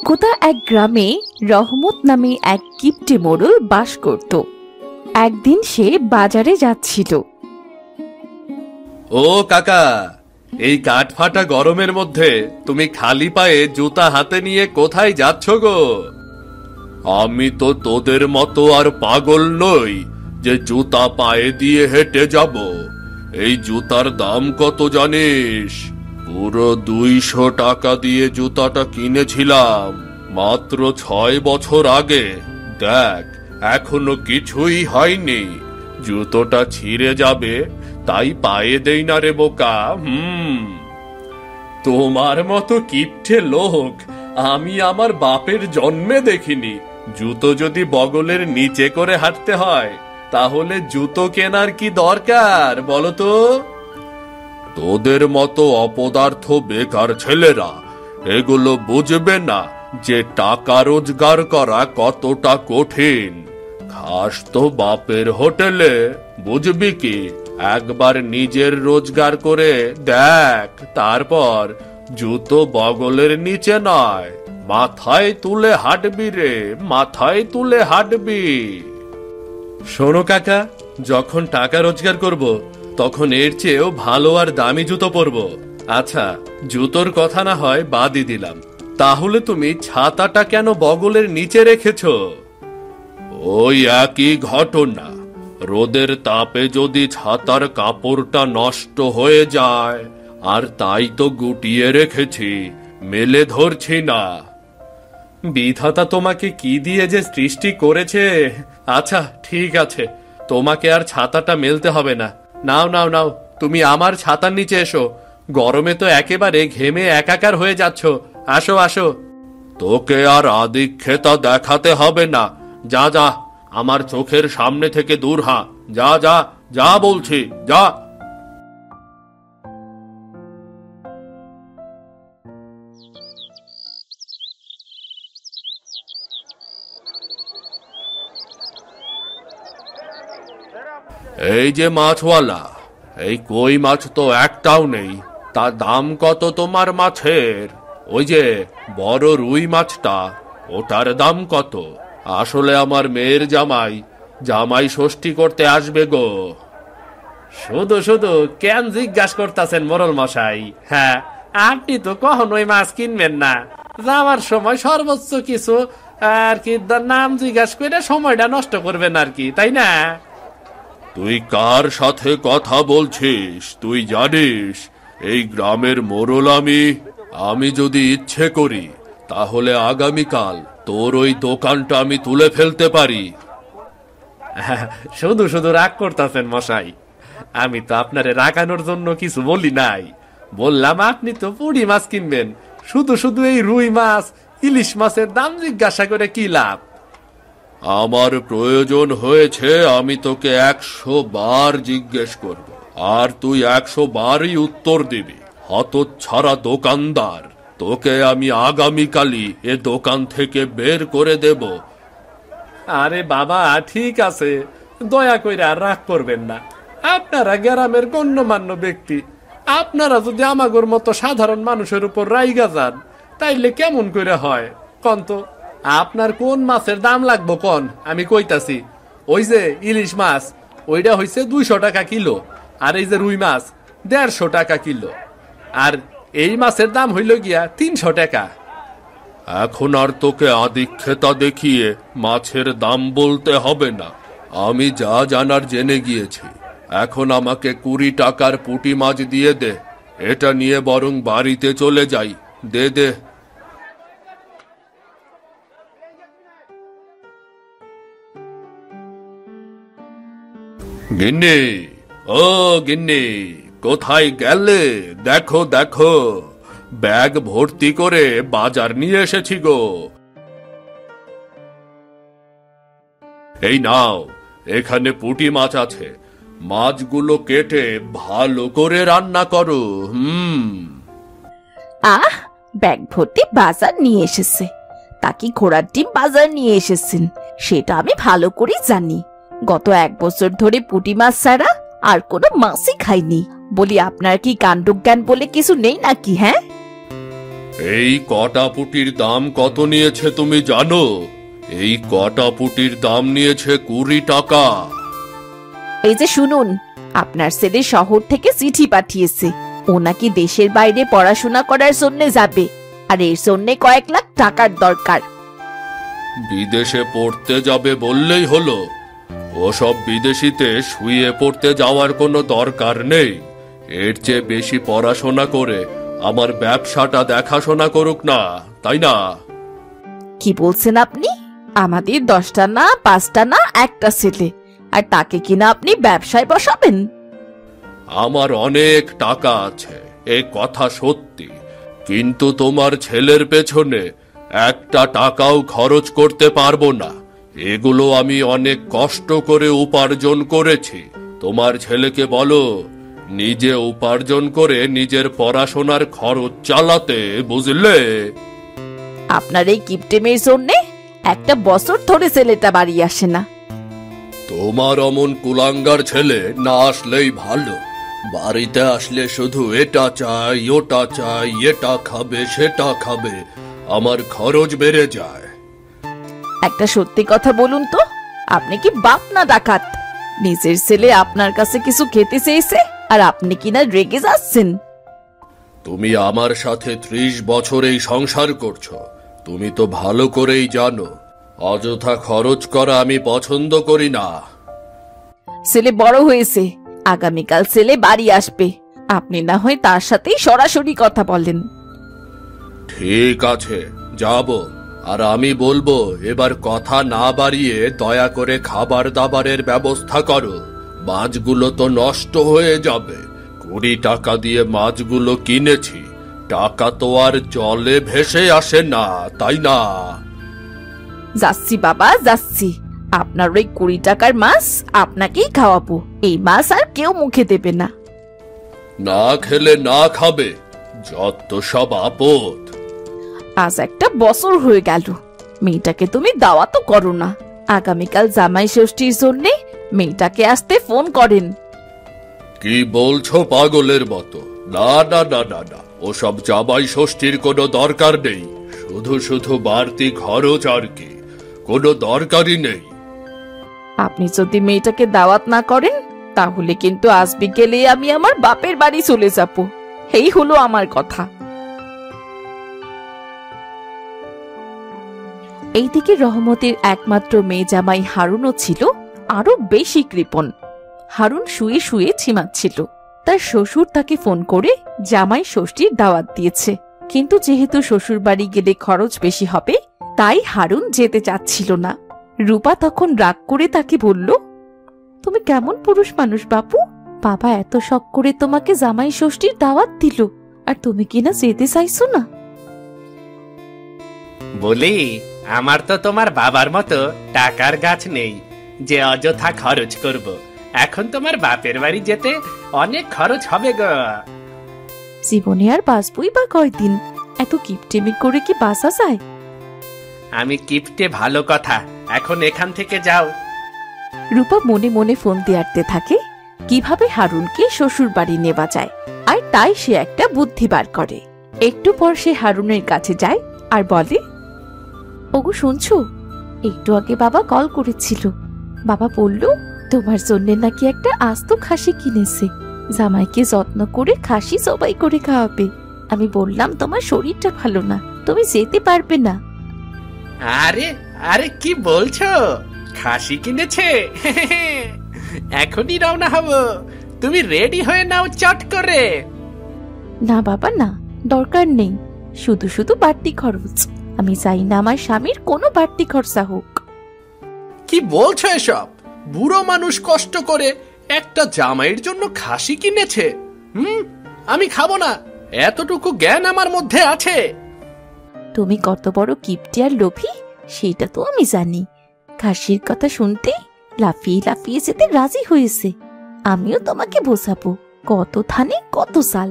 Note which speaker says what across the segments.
Speaker 1: কোথা এক গ্রামে রহমত নামে এক কিপ্টে মোড়ল বাস করত। একদিন সে বাজারে যাচ্ছিল।
Speaker 2: ও কাকা, এই কাঠফাটা গরমের মধ্যে তুমি খালি পায়ে জুতা হাতে নিয়ে কোথায় যাচ্ছ গো? আমি তো তোদের মতো আর পাগল নই যে জুতা পায়ে দিয়ে হেঁটে যাব। এই জুতার দাম কত জানিস? পুরো 200 টাকা দিয়ে জুতাটা কিনেছিলাম মাত্র 6 বছর আগে। দেখ, এখনো কিছুই হয়নি, জুতোটা ছিঁড়ে যাবে তাই পায়ে দেই না রে বোকা। তোমার মতো কিপ্টে লোক আমি আমার বাপের জন্মে দেখিনি। জুতো যদি বগলের নিচে করে হাঁটতে হয় তাহলে জুতো কেনার কি দরকার বলো তো? তোদের মতো অপদার্থ বেকার ছেলেরা এগুলো বুঝবে না যে টাকা রোজগার করা কতটা কঠিন। খাস তো বাপের হোটেলে, বুঝবি কি? একবার নিজের রোজগার করে দেখ, তারপর জুতো বগলের নিচে নয়, মাথায় তুলে হাঁটবি রে, মাথায় তুলে হাঁটবি। শোনো কাকা, যখন টাকা রোজগার করব তখন এর চেয়েও ভালো আর দামি জুতো পরবো। আচ্ছা, জুতোর কথা না হয় বাদই দিলাম, তাহলে তুমি ছাতাটা কেন বগলের নিচে রেখেছো? ওই একই ঘটনা। রোদের তাপে যদি ছাতার কাপড়টা নষ্ট হয়ে যায়, আর তাই তো গুটিয়ে রেখেছি, মেলে ধরছি না। বিধাতা তোমাকে কি দিয়ে যে সৃষ্টি করেছে। আচ্ছা ঠিক আছে, তোমাকে আর ছাতাটা মেলতে হবে না। নাও নাও নাও, তুমি আমার ছাতার নিচে এসো। গরমে তো একেবারে ঘেমে একাকার হয়ে যাচ্ছ। আসো আসো। তোকে আর আদিক্ষেতা দেখাতে হবে না। যা যা, আমার চোখের সামনে থেকে দূর হা। যা যা যা বলছি, যা। এই যে মাছওয়ালা, এই কই মাছ তো একটাও নেই, তার দাম কত তোমার মাছের? ওই যে বড় রুই মাছটা, ওটার দাম কত? আসলে আমার মেয়ের জামাই ষষ্ঠী করতে আসবে গো। শুধু শুধু কেন জিজ্ঞাসা করতেছেন মোরল মশাই? হ্যাঁ, আপনি তো কখনোই মাছ কিনবেন না। যাওয়ার সময় সর্বোচ্চ কিছু আর কি নাম জিজ্ঞাসা করে সময়টা নষ্ট করবেন আর কি, তাই না? তুই কার সাথে কথা বলছিস? তুই জানিস এই গ্রামের মোড়ল আমি যদি ইচ্ছে করি তাহলে আগামীকাল তোর ওই দোকানটা আমি তুলে ফেলতে পারি। শুধু শুধু রাগ করতেছেন মশাই। আমি তো আপনারে রাগানোর জন্য কিছু বলি নাই। বললাম আপনি তো পুঁটি মাছ কিনবেন, শুধু শুধু এই রুই মাছ ইলিশ মাছের দাম জিজ্ঞাসা করে কি লাভ? আমার প্রয়োজন হয়েছে, আমি তোকে 100 বার জিজ্ঞেস করব, আর তুই 100 বারই উত্তর দিবি। হতচ্ছাড়া দোকানদার, তোকে আমি আগামীকালই এ দোকান থেকে বের করে দেব। আরে বাবা ঠিক আছে, দয়া করে আর রাগ করবেন না। আপনারা গ্রামের গণ্যমান্য ব্যক্তি, আপনারা যদি আমাগোর মতো সাধারণ মানুষের উপর রাইগা যান তাইলে কেমন করে হয় কন তো? আপনার কোন মাছের দাম লাগবো কন, আমি কইতাছি। ওই যে ইলিশ মাছ, ওইটা হইছে 200 টাকা কিলো, আর এই যে রুই মাছ 150 টাকা কিলো, আর এই মাছের দাম হইল গিয়া 300 টাকা। এখন আর তোকে আদিক্ষেতা দেখিয়ে মাছের দাম বলতে হবে না। আমি যা জানার জেনে গিয়েছি। এখন আমাকে 20 টাকার পুঁটি মাছ দিয়ে দে। এটা নিয়ে বরং বাড়িতে চলে যাই। দে দে। গিন্নি, ও গিন্নি, কোথায় গেলে? দেখো দেখো, ব্যাগ ভর্তি করে বাজার নিয়ে এসেছি গো। এই নাও, এখানে পুঁটি মাছ আছে, মাছগুলো কেটে ভালো করে রান্না করো।
Speaker 1: আহ, ব্যাগ ভর্তি বাজার নিয়ে এসেছে। তা কি ঘোড়ার ডিম বাজার নিয়ে এসেছেন সেটা আমি ভালো করে জানি। গত 1 বছর ধরে পুঁটি মাছ ছাড়া আর কোনো মাছই খাইনি। বলি আপনার কি কাণ্ডজ্ঞান বলে কিছু নেই নাকি? হ্যাঁ,
Speaker 2: এই কটা পুটির দাম কত নিয়েছে তুমি জানো? এই কটা পুটির দাম নিয়েছে 20 টাকা।
Speaker 1: এই যে শুনুন, আপনার ছেলে শহর থেকে চিঠি পাঠিয়েছে। ও নাকি দেশের বাইরে পড়াশোনা করার জন্য যাবে, আর এর জন্য কয়েক লাখ টাকার দরকার।
Speaker 2: বিদেশে পড়তে যাবে বললেই হলো? ওসব বিদেশিতে শুয়ে পড়তে যাওয়ার কোনো দরকার নেই। এর চেয়ে বেশি পড়াশোনা করে আমার ব্যবসাটা দেখাশোনা করুক না, তাই না?
Speaker 1: কি বলছেন আপনি? আমাদের 10টা না 5টা না একটা ছেলে, আর তাকে কিনা আপনি ব্যবসায় বসাবেন?
Speaker 2: আমার অনেক টাকা আছে, এ কথা সত্যি, কিন্তু তোমার ছেলের পেছনে একটা টাকাও খরচ করতে পারবো না। এগুলো আমি অনেক কষ্ট করে উপার্জন করেছি। তোমার ছেলেকে বলো নিজে উপার্জন করে নিজের পড়াশোনার খরচ চালাতে, বুঝলে?
Speaker 1: আপনার এই কিপটেমের জন্যে একটা বছর ধরে ছেলেটা বাড়ি আসে না।
Speaker 2: তোমার অমন কুলাঙ্গার ছেলে না আসলেই ভালো। বাড়িতে আসলে শুধু এটা চাই, ওটা চাই, এটা খাবে, সেটা খাবে, আমার খরচ বেড়ে যায়।
Speaker 1: একটা সত্যি কথা বলুন তো, আপনি কি বাপ না ডাকাত? নিজের ছেলে আপনার কাছে কিছু খেতে চেয়েছে, আর আপনি কিনা রেগে যাচ্ছেন।
Speaker 2: তুমি আমার সাথে 30 বছর এই সংসার করছো, তুমি তো ভালো করেই জানো অযথা খরচ করা আমি পছন্দ করি না।
Speaker 1: ছেলে বড় হয়েছে, আগামীকাল ছেলে বাড়ি আসবে, আপনি না হয় তার সাথেই সরাসরি কথা বলেন।
Speaker 2: ঠিক আছে, যাব। আর আমি বলবো এবার কথা না বাড়িয়ে দয়া করে খাবার দাবারের ব্যবস্থা করো। মাছগুলো তো নষ্ট হয়ে যাবে। 20 টাকা দিয়ে মাছগুলো কিনেছি, টাকা তো আর জলে ভেসে আসে না, তাই না?
Speaker 1: যাচ্ছি বাবা, যাচ্ছি। আপনার ওই 20 টাকার মাছ আপনাকেই খাওয়াবো। এই মাছ আর কেউ মুখে দেবে না।
Speaker 2: না খেলে না খাবে, যত সব আপদ।
Speaker 1: আজ একটা বছর হয়ে গেল, মেয়েটাকে তুমি দাওয়াতও করো না। আগামীকাল জামাই ষষ্ঠীর জন্যে মেয়েটাকে আসতে ফোন করেন।
Speaker 2: কি বলছো পাগলের মতো? না না না না না, ওসব জামাই ষষ্ঠীর কোনো দরকার নেই। শুধু শুধু বাড়তি খরচ, আর কি, কোনো দরকারই নেই।
Speaker 1: আপনি যদি মেয়েটাকে দাওয়াত না করেন, তাহলে কিন্তু আজ বিকেলে আমি আমার বাপের বাড়ি চলে যাব। এই হলো আমার কথা। এইদিকে রহমতের একমাত্র মেয়ে জামাই হারুনও ছিল আরো বেশি কৃপণ। হারুন শুয়ে শুয়ে ছিমাচ্ছিল। তার শ্বশুর তাকে ফোন করে জামাই ষষ্ঠীর দাওয়াত দিয়েছে, কিন্তু যেহেতু শ্বশুর বাড়ি গেলে খরচ বেশি হবে, তাই হারুন যেতে চাচ্ছিল না। রূপা তখন রাগ করে তাকে বলল, তুমি কেমন পুরুষ মানুষ বাপু? বাবা এত শখ করে তোমাকে জামাই ষষ্ঠীর দাওয়াত দিল, আর তুমি কিনা যেতে চাইছো না?
Speaker 3: বলি, আমার তো তোমার বাবার মতো টাকার গাছ নেই যে অযথা খরচ করব। এখন তোমার বাপের বাড়ি যেতে অনেক খরচ হবে গো।
Speaker 1: জীবনে আর বাঁচবই বা কয়দিন? এত কিপটেমি করে কি বাঁচা যায়?
Speaker 3: আমি কিপটে ভালো কথা, এখন এখান থেকে যাও।
Speaker 1: রূপা মনে মনে ফোন দেয়াতে থাকে কিভাবে হারুনকে শ্বশুর বাড়ি নেওয়া যায়, আর তাই সে একটা বুদ্ধি বার করে। একটু পর সে হারুনের কাছে যায় আর বলে, ওগো শুনছো, একটু আগে বাবা কল করেছিল। বাবা বলল তোমার জন্য নাকি একটা আস্ত খাসি কিনেছে, জামাইকে যত্ন করে খাসি জবাই করে খাওয়াবে। আমি বললাম তোমার শরীরটা ভালো না, তুমি যেতে পারবে না।
Speaker 3: আরে আরে কি বলছো? খাসি কিনেছে? এখনই রওনা হব, তুমি রেডি হয়ে নাও চট করে।
Speaker 1: না বাবা না, দরকার নেই, শুধু শুধু বাড়তি খরচ। আমি চাই না আমার স্বামীর কোনো বাড়তি খরচা হোক।
Speaker 3: কি বলছো এসব? বুড়ো মানুষ কষ্ট করে একটা জামাইয়ের জন্য খাসি কিনেছে? আমি খাবো না, এতটুকু জ্ঞান আমার মধ্যে আছে।
Speaker 1: তুমি কত বড় কিপটে আর লোভী সেটা তো আমি জানি। খাসির কথা শুনতে লাফিয়ে লাফিয়ে যেতে রাজি হয়েছে। আমিও তোমাকে বোঝাবো কত থানে কত সাল।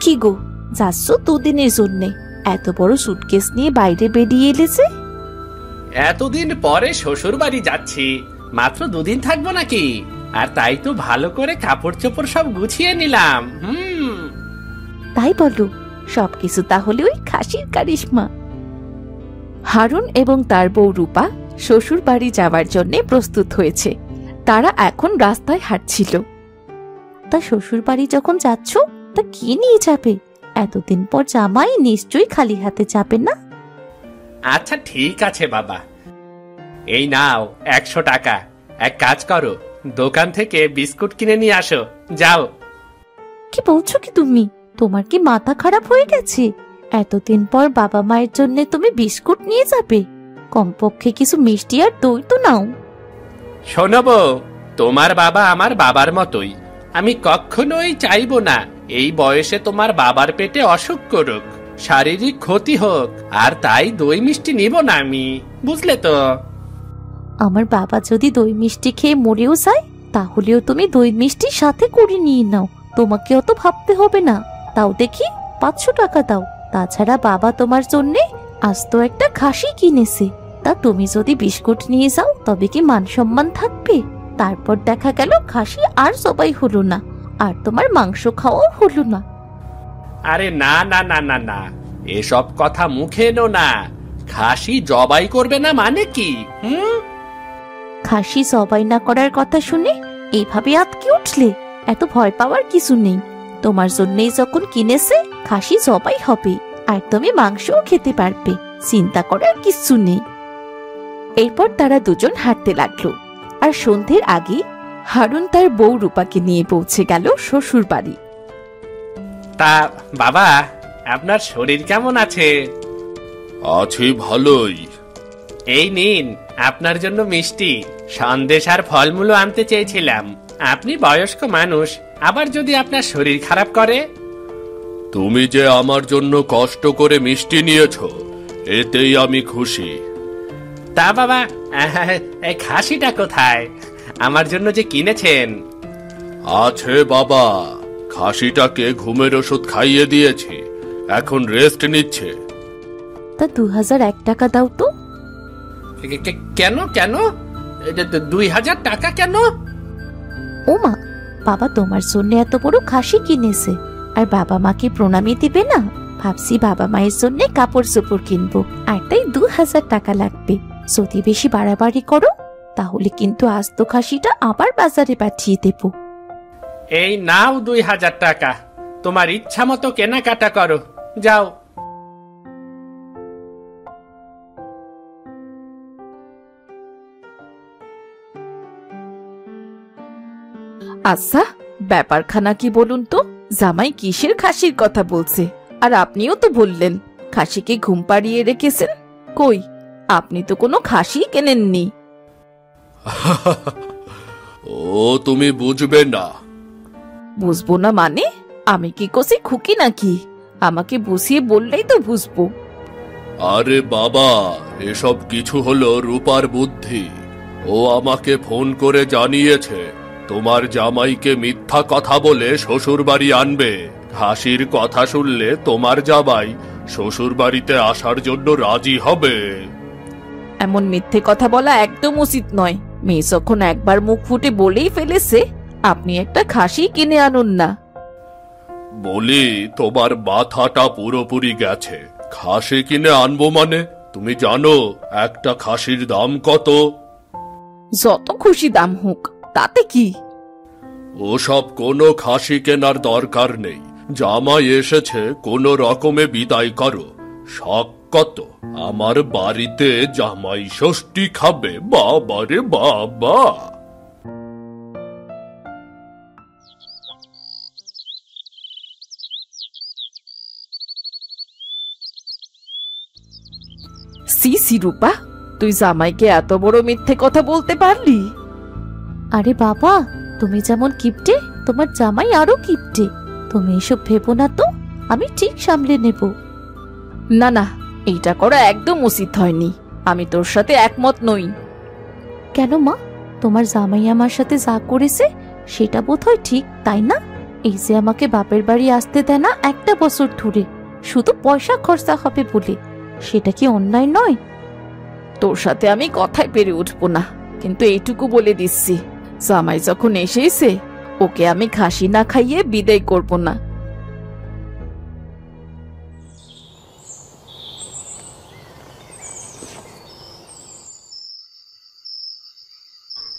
Speaker 1: কি গো, যাচ্ছ দুদিনের জন্যে? এত বড় সুটকেস নিয়ে বাইরে বেরিয়ে এলেছে?
Speaker 3: এতদিন পরে শ্বশুর বাড়ি যাচ্ছি, মাত্র 2 দিন থাকবো নাকি? আর তাই তো ভালো করে কাপড় চোপড় সব গুছিয়ে নিলাম।
Speaker 1: তাই বলো, সবকিছু তাহলে ওই খাসির কারিশমা। হারুন এবং তার বউ রূপা শ্বশুর বাড়ি যাওয়ার জন্য প্রস্তুত হয়েছে। তারা এখন রাস্তায় হাঁটছিল। তা শ্বশুর বাড়ি যখন যাচ্ছ, তা কি নিয়ে যাবে? এতদিন পর জামাই, নিশ্চয়ই খালি হাতে যাবে না।
Speaker 3: আচ্ছা ঠিক আছে বাবা, এই নাও 100 টাকা। এক কাজ করো, দোকান থেকে বিস্কুট কিনে নিয়ে আসো, যাও।
Speaker 1: কি বলছো কি তুমি? তোমার কি মাথা খারাপ হয়ে গেছে? এতদিন পর বাবা মায়ের জন্য তুমি বিস্কুট নিয়ে যাবে? কমপক্ষে কিছু মিষ্টি আর দই তো নাও।
Speaker 3: শোনো বউ, তোমার বাবা আমার বাবার মতোই। আমি কখনোই চাইবো না এই বয়সে তোমার বাবার পেটে অসুখ করুক, শারীরিক ক্ষতি হোক, আর তাই দই মিষ্টি নিব না আমি, বুঝলে তো?
Speaker 1: আমার বাবা যদি দই মিষ্টি খেয়ে মরেও যায়, তাহলেও তুমি দই মিষ্টি সাথে করে নিয়ে নাও। তোমাকে অত ভাবতে হবে না। তাও দেখি 500 টাকা দাও। তাছাড়া বাবা তোমার জন্যে আস্ত একটা খাসি কিনেছে। তা তুমি যদি বিস্কুট নিয়ে যাও, তবে কি মান সম্মান থাকবে? তারপর দেখা গেল খাসি আর জবাই হলো না, আর তোমার মাংস খাওয়াও হলো না।
Speaker 3: আরে না না না না না, এসব কথা মুখে এনো না। খাসি জবাই করবে না মানে কি?
Speaker 1: খাসি জবাই না করার কথা শুনে এইভাবে আতকে উঠলে? এত ভয় পাওয়ার কিছু নেই। তোমার জন্যই যখন কিনেছে, খাসি জবাই হবে, আর তুমি মাংসও খেতে পারবে। চিন্তা করার কিছু নেই। এরপর তারা দুজন হাঁটতে লাগলো। আর সন্ধ্যের আগে হারুন তার বউ রূপাকে নিয়ে পৌঁছে গেল শ্বশুর বাড়ি।
Speaker 3: তা বাবা, আপনার শরীর কেমন আছে?
Speaker 2: আছি ভালোই।
Speaker 3: এই নিন আপনার জন্য মিষ্টি, সন্দেশ আর ফলমূল আনতে চেয়েছিলাম। আপনি বয়স্ক মানুষ, আবার যদি আপনার শরীর খারাপ করে।
Speaker 2: তুমি যে আমার জন্য কষ্ট করে মিষ্টি নিয়েছো, এতেই আমি খুশি।
Speaker 3: তা বাবা, এই খাসিটা কোথায় আমার জন্য যে কিনেছেন?
Speaker 2: আছে বাবা, খাসিটাকে ঘুমের ওষুধ খাইয়ে দিয়েছি, এখন রেস্ট নিচ্ছে।
Speaker 1: তা 2001 টাকা দাও তো।
Speaker 3: কেন কেন? 2000 টাকা কেন?
Speaker 1: ও মা, বাবা তোমার জন্য এত বড় খাসি কিনেছে, আর বাবা মাকে প্রণামী দিবে না? ভাবছি বাবা মায়ের জন্য কাপড় চোপড় কিনবো, আর তাই 2000 টাকা লাগবে। যদি বেশি বাড়াবাড়ি করো, তাহলে কিন্তু আস্ত খাসিটা আবার বাজারে পাঠিয়ে দেব।
Speaker 3: এই নাও 2000 টাকা, তোমার ইচ্ছা মতো কেনাকাটা করো, যাও।
Speaker 1: আচ্ছা, ব্যাপারখানা কি বলুন তো? জামাই কিসের খাসির কথা বলছে? আর আপনিও তো বললেন খাসিকে ঘুম পাড়িয়ে রেখেছেন। কই, আপনি তো কোনো খাসি কেনেননি।
Speaker 2: ও তুমি বুঝবে না।
Speaker 1: বুঝবো না মানে? আমি কি কষি খুকি নাকি? আমাকে বুঝিয়ে বললেই তো বুঝবো।
Speaker 2: আরে বাবা, এসব কিছু হলো রূপার বুদ্ধি। ও আমাকে ফোন করে জানিয়েছে তোমার জামাইকে মিথ্যা কথা বলে শ্বশুর বাড়ি আনবে। খাসির কথা শুনলে তোমার জামাই শ্বশুর বাড়িতে আসার জন্য রাজি হবে।
Speaker 1: এমন মিথ্যে কথা বলা একদম উচিত নয়। মেয়ে যখন একবার মুখ ফুটে বলেই ফেলেছে, আপনি একটা খাসি কিনে আনুন না।
Speaker 2: বলি, তোমার মাথাটা পুরোপুরি গেছে। খাসি কিনে আনবো মানে? তুমি জানো একটা খাসির দাম কত?
Speaker 1: যত খুশি দাম হোক, তাতে কি?
Speaker 2: ওসব কোনো খাসি কেনার দরকার নেই। জামাই এসেছে, কোনো রকমে বিদায় করো। শখ কত আমার বাড়িতে জামাই ষষ্ঠী খাবে। বাবারে বাবা!
Speaker 1: সি রূপা, তুই জামাইকে এত বড় মিথ্যে কথা বলতে পারলি? আরে বাবা, তুমি যেমন কিপটে, তোমার জামাই আরো কিপটে। তুমি এসব ভেবো না তো, আমি ঠিক সামলে নেব। না না, এইটা করা একদম উচিত হয়নি। আমি তোর সাথে একমত নই। কেন মা? তোমার জামাই আমার সাথে যা করেছে সেটা বোধহয় ঠিক, তাই না? এই যে আমাকে বাপের বাড়ি আসতে দেয় না 1 বছর ধরে, শুধু পয়সা খরচা হবে বলে, সেটা কি অন্যায় নয়? তোর সাথে আমি কথায় পেরে উঠবো না, কিন্তু এইটুকু বলে দিচ্ছি, জামাই যখন এসেছে ওকে আমি খাসি না খাইয়ে বিদায় করব না।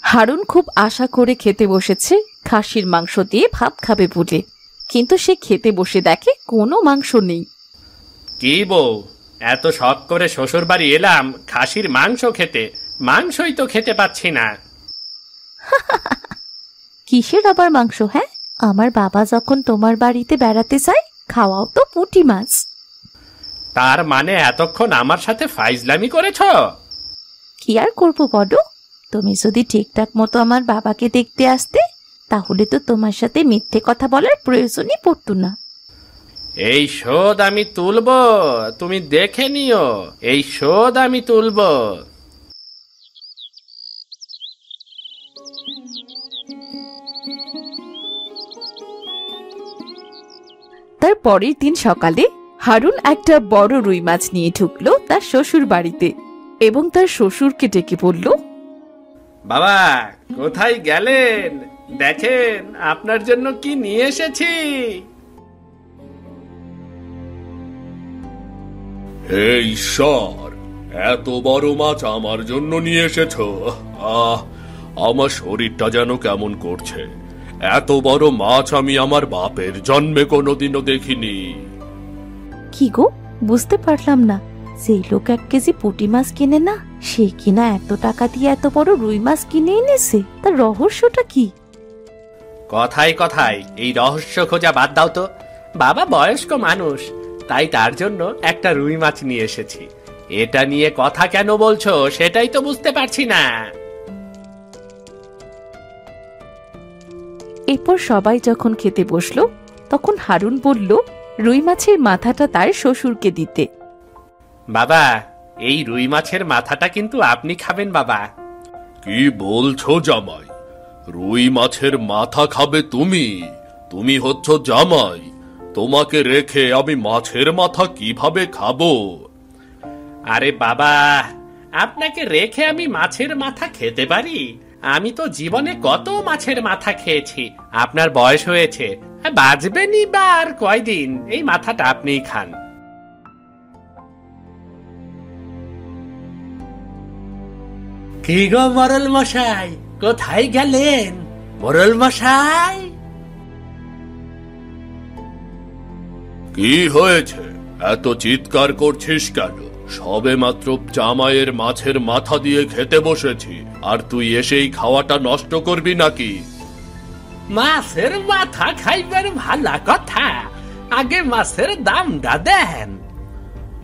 Speaker 1: হারুন খুব আশা করে খেতে বসেছে খাসির মাংস দিয়ে ভাত খাবে বলে, কিন্তু সে খেতে বসে দেখে কোনো মাংস নেই।
Speaker 3: কি বউ, এত শখ করে শ্বশুর বাড়ি এলাম খাসির মাংস খেতে, মাংসই তো খেতে পাচ্ছি না।
Speaker 1: কিসের আবার মাংস? হ্যাঁ, আমার বাবা যখন তোমার বাড়িতে বেড়াতে যায় খাওয়াও তো পুঁটি মাছ।
Speaker 3: তার মানে এতক্ষণ আমার সাথে ফাইজলামি করেছ?
Speaker 1: কি আর করবো বলো, তুমি যদি ঠিকঠাক মতো আমার বাবাকে দেখতে আসতে তাহলে তো তোমার সাথে মিথ্যে কথা বলার প্রয়োজনই পড়তো না।
Speaker 3: এই শোধ আমি তুলব, তুমি দেখে নিও, এই শোধ আমি তুলব।
Speaker 1: তার পরের দিন সকালে হারুন একটা বড় রুই মাছ নিয়ে ঢুকলো তার শ্বশুর বাড়িতে এবং তার শ্বশুরকে ডেকে বলল,
Speaker 3: বাবা কোথায় গেলেন? দেখেন আপনার জন্য কি নিয়ে এসেছি।
Speaker 2: হে ঈশ্বর, এত বড় মাছ আমার জন্য নিয়ে এসেছো? আমার শরীরটা যেন কেমন করছে। এত বড় মাছ আমি আমার বাপের জন্মে কোনোদিনও দেখিনি।
Speaker 1: কি গো, বুঝতে পারলাম না, সেই লোক 1 কেজি পুঁটি মাছ কিনে না, সে কিনা এত টাকা দিয়ে এত বড় রুই মাছ কিনে এনেছে, তার রহস্যটা কি?
Speaker 3: কথায় কথায় এই রহস্য খোঁজা বাদ দাও তো। বাবা বয়স্ক মানুষ, তাই তার জন্য একটা রুই মাছ নিয়ে এসেছি। এটা নিয়ে কথা কেন বলছো সেটাই তো বুঝতে পারছি না।
Speaker 1: এরপর সবাই যখন খেতে বসলো তখন হারুন বলল রুই মাছের মাথাটা তার শ্বশুরকে দিতে।
Speaker 3: বাবা, এই রুই মাছের মাথাটা কিন্তু আপনি খাবেন বাবা।
Speaker 2: কি বলছো জামাই? রুই মাছের মাথা খাবে তুমি? তুমি হচ্ছ জামাই, তোমাকে রেখে আমি মাছের মাথা কিভাবে খাবো?
Speaker 3: আরে বাবা, আপনাকে রেখে আমি মাছের মাথা খেতে পারি? আমি তো জীবনে কত মাছের মাথা খেয়েছি। আপনার বয়স হয়েছে, বাঁচবেনই বা আর কয়দিন, এই মাথাটা আপনিই খান। কি গো মোড়ল মশাই, কোথায় গেলেন? মোড়ল মশাই,
Speaker 2: কি হয়েছে? এত চিৎকার করছিস কেন? সবে মাত্র জামাইয়ের মাছের মাথা দিয়ে খেতে বসেছি, আর তুই এসেই খাওয়াটা নষ্ট করবি নাকি?
Speaker 3: মাছের মাথা খাইবার ভালা কথা, আগে মাছের দামটা দেন।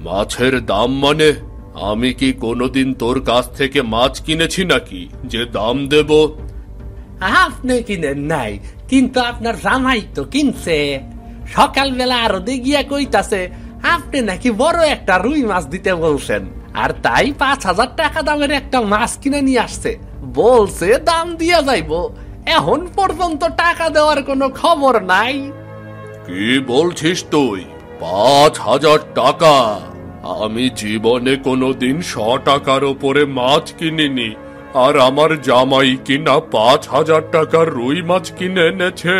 Speaker 2: মাছের দাম মানে? আমি কি কোনোদিন তোর কাছ থেকে মাছ কিনেছি নাকি যে দাম দেব?
Speaker 3: আপনি কিনেন নাই, কিন্তু আপনার জামাই তো কিনছে। সকালবেলা আরো গিয়া কইতাছে আপনি নাকি বড় একটা রুই মাছ দিতে বলছেন, আর তাই 5,000 টাকা দামের একটা মাছ কিনে নিয়ে আসছে। বলছে দাম দিয়া যাইব, এখন পর্যন্ত টাকা দেওয়ার কোনো খবর নাই।
Speaker 2: কি বলছিস তুই? 5,000 টাকা? আমি জীবনে কোনোদিন 100 টাকার ওপরে মাছ কিনিনি, আর আমার জামাই কিনা 5,000 টাকার রুই মাছ কিনে এনেছে।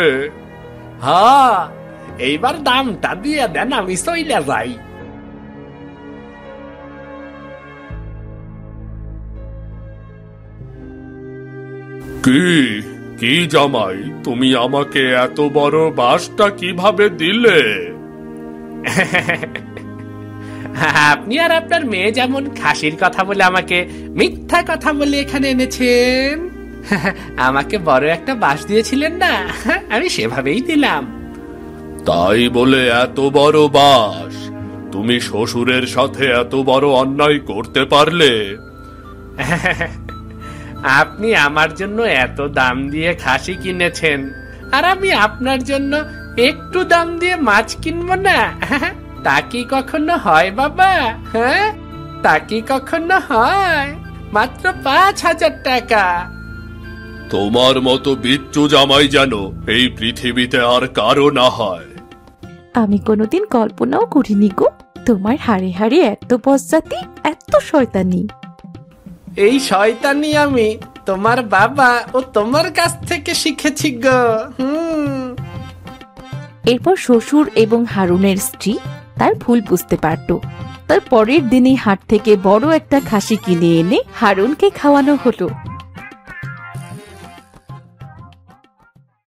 Speaker 3: হ্যাঁ, এইবার দামটা দিয়ে দেন, আমি চইলা যাই।
Speaker 2: কি কি জামাই, তুমি আমাকে এত বড় বাসটা কিভাবে দিলে?
Speaker 3: আপনি আর আপনার মেয়ে যেমন খাসির কথা বলে আমাকে মিথ্যা কথা বলে এখানে এনেছেন, আমাকে বড় একটা বাস দিয়েছিলেন না, আমি সেভাবেই দিলাম।
Speaker 2: তাই বলে এত বড় বাস? তুমি শ্বশুরের সাথে এত বড় অন্যায় করতে পারলে?
Speaker 3: আপনি আমার জন্য এত দাম দিয়ে খাসি কিনেছেন, আর আমি আপনার জন্য একটু দাম দিয়ে মাছ কিনবো না? তা কি কখনো হয় বাবা? হ্যাঁ, তা কি কখনো হয়? মাত্র 5,000 টাকা।
Speaker 2: তোমার মতো বিচ্ছু জামাই যেন এই পৃথিবীতে আর কারো না হয়।
Speaker 1: আমি কোনোদিন কল্পনাও করিনি গো, তোমার হাড়ে হাড়ে এত বজ্জাতি, এত শয়তানি।
Speaker 3: এই শয়তানি আমি তোমার বাবা ও তোমার কাছ থেকে শিখেছি গো।
Speaker 1: এরপর শ্বশুর এবং হারুনের স্ত্রী তার ভুল বুঝতে পারত। তার পরের দিনই হাট থেকে বড় একটা খাসি কিনে এনে হারুনকে খাওয়ানো হলো।